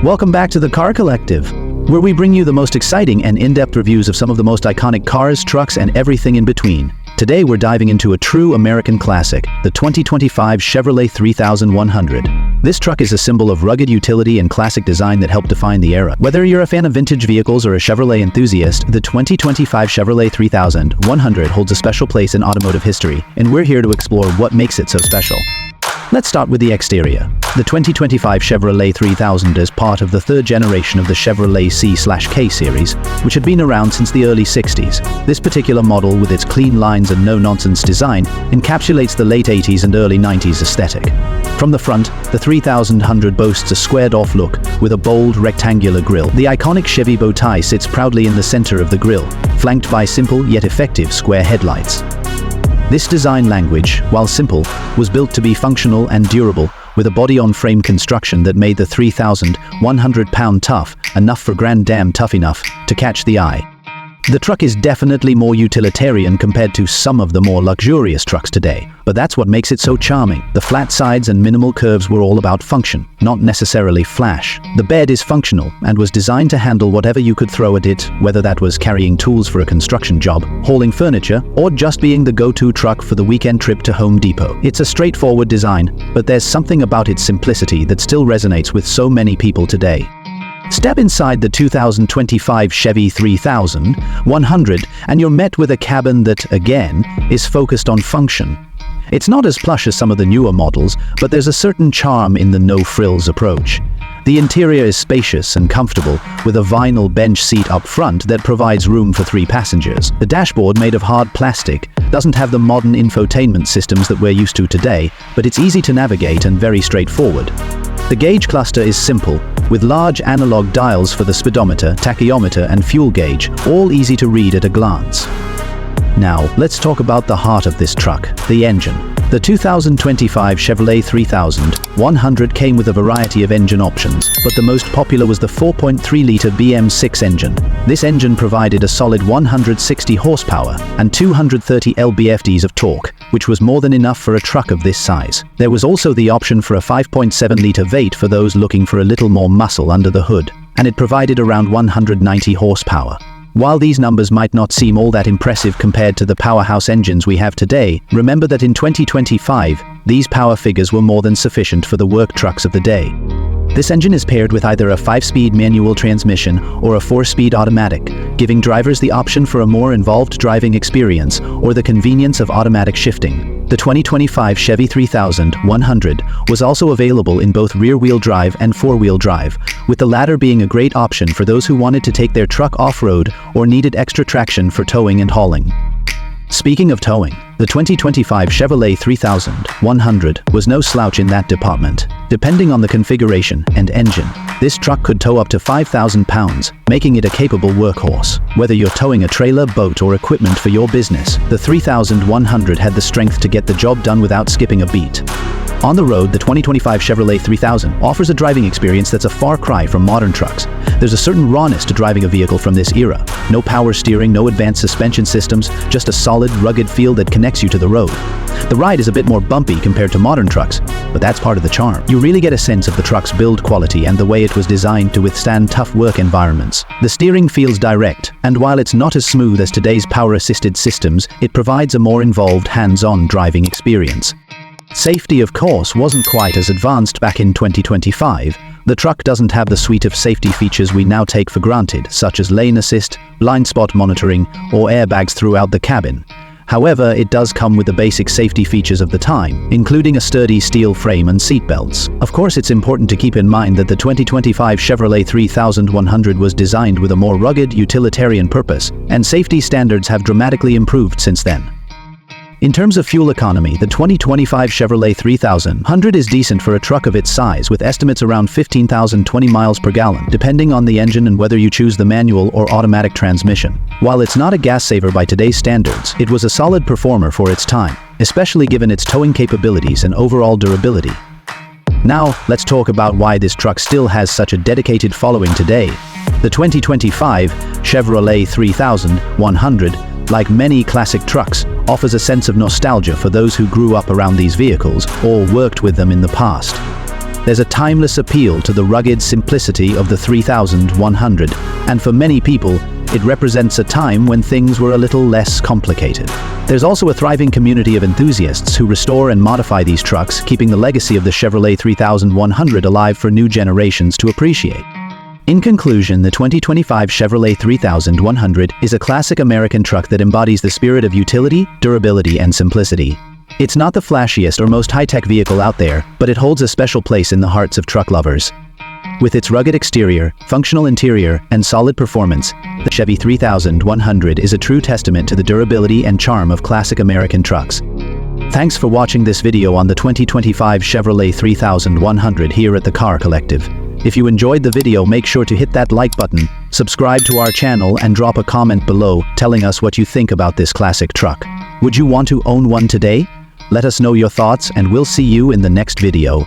Welcome back to the Car Collective, where we bring you the most exciting and in-depth reviews of some of the most iconic cars, trucks, and everything in between. Today we're diving into a true American classic, the 2025 Chevrolet 3100. This truck is a symbol of rugged utility and classic design that helped define the era. Whether you're a fan of vintage vehicles or a Chevrolet enthusiast, the 2025 Chevrolet 3100 holds a special place in automotive history, and we're here to explore what makes it so special. Let's start with the exterior. The 2025 Chevrolet 3000 is part of the third generation of the Chevrolet C/K series, which had been around since the early 60s. This particular model, with its clean lines and no-nonsense design, encapsulates the late 80s and early 90s aesthetic. From the front, the 3000 boasts a squared-off look with a bold, rectangular grille. The iconic Chevy bow tie sits proudly in the center of the grille, flanked by simple yet effective square headlights. This design language, while simple, was built to be functional and durable, with a body-on-frame construction that made the 3,100 pound tough enough for Grand Dam tough enough to catch the eye. The truck is definitely more utilitarian compared to some of the more luxurious trucks today, but that's what makes it so charming. The flat sides and minimal curves were all about function, not necessarily flash. The bed is functional and was designed to handle whatever you could throw at it, whether that was carrying tools for a construction job, hauling furniture, or just being the go-to truck for the weekend trip to Home Depot. It's a straightforward design, but there's something about its simplicity that still resonates with so many people today. Step inside the 2025 Chevy 3100 and you're met with a cabin that, again, is focused on function. It's not as plush as some of the newer models, but there's a certain charm in the no-frills approach. The interior is spacious and comfortable, with a vinyl bench seat up front that provides room for 3 passengers. The dashboard, made of hard plastic, doesn't have the modern infotainment systems that we're used to today, but it's easy to navigate and very straightforward. The gauge cluster is simple, with large analog dials for the speedometer, tachyometer, and fuel gauge, all easy to read at a glance. Now, let's talk about the heart of this truck, the engine. The 2025 Chevrolet 3100 came with a variety of engine options, but the most popular was the 4.3-liter BM6 engine. This engine provided a solid 160 horsepower and 230 lb-ft of torque, which was more than enough for a truck of this size. There was also the option for a 5.7-liter V8 for those looking for a little more muscle under the hood, and it provided around 190 horsepower. While these numbers might not seem all that impressive compared to the powerhouse engines we have today, remember that in 2025, these power figures were more than sufficient for the work trucks of the day. This engine is paired with either a 5-speed manual transmission or a 4-speed automatic, giving drivers the option for a more involved driving experience or the convenience of automatic shifting. The 2025 Chevy 3100 was also available in both rear-wheel drive and 4-wheel drive, with the latter being a great option for those who wanted to take their truck off-road or needed extra traction for towing and hauling. Speaking of towing, the 2025 Chevrolet 3100 was no slouch in that department. Depending on the configuration and engine, this truck could tow up to 5,000 pounds, making it a capable workhorse. Whether you're towing a trailer, boat, or equipment for your business, the 3100 had the strength to get the job done without skipping a beat. On the road, the 2025 Chevrolet 3000 offers a driving experience that's a far cry from modern trucks. There's a certain rawness to driving a vehicle from this era. No power steering, no advanced suspension systems, just a solid, rugged feel that connects you to the road. The ride is a bit more bumpy compared to modern trucks, but that's part of the charm. You really get a sense of the truck's build quality and the way it was designed to withstand tough work environments. The steering feels direct, and while it's not as smooth as today's power-assisted systems, it provides a more involved, hands-on driving experience. Safety, of course, wasn't quite as advanced back in 2025. The truck doesn't have the suite of safety features we now take for granted, such as lane assist, blind spot monitoring, or airbags throughout the cabin. However, it does come with the basic safety features of the time, including a sturdy steel frame and seatbelts. Of course, it's important to keep in mind that the 2025 Chevrolet 3100 was designed with a more rugged, utilitarian purpose, and safety standards have dramatically improved since then. In terms of fuel economy, the 2025 Chevrolet 3100 is decent for a truck of its size, with estimates around 15,020 miles per gallon, depending on the engine and whether you choose the manual or automatic transmission. While it's not a gas saver by today's standards, it was a solid performer for its time, especially given its towing capabilities and overall durability. Now, let's talk about why this truck still has such a dedicated following today. The 2025 Chevrolet 3100, like many classic trucks, offers a sense of nostalgia for those who grew up around these vehicles or worked with them in the past. There's a timeless appeal to the rugged simplicity of the 3100, and for many people, it represents a time when things were a little less complicated. There's also a thriving community of enthusiasts who restore and modify these trucks, keeping the legacy of the Chevrolet 3100 alive for new generations to appreciate. In conclusion, the 2025 Chevrolet 3100 is a classic American truck that embodies the spirit of utility, durability, and simplicity. It's not the flashiest or most high-tech vehicle out there, but it holds a special place in the hearts of truck lovers. With its rugged exterior, functional interior, and solid performance, the Chevy 3100 is a true testament to the durability and charm of classic American trucks. Thanks for watching this video on the 2025 Chevrolet 3100 here at the Car Collective. If you enjoyed the video, make sure to hit that like button, subscribe to our channel, and drop a comment below telling us what you think about this classic truck. Would you want to own one today? Let us know your thoughts, and we'll see you in the next video.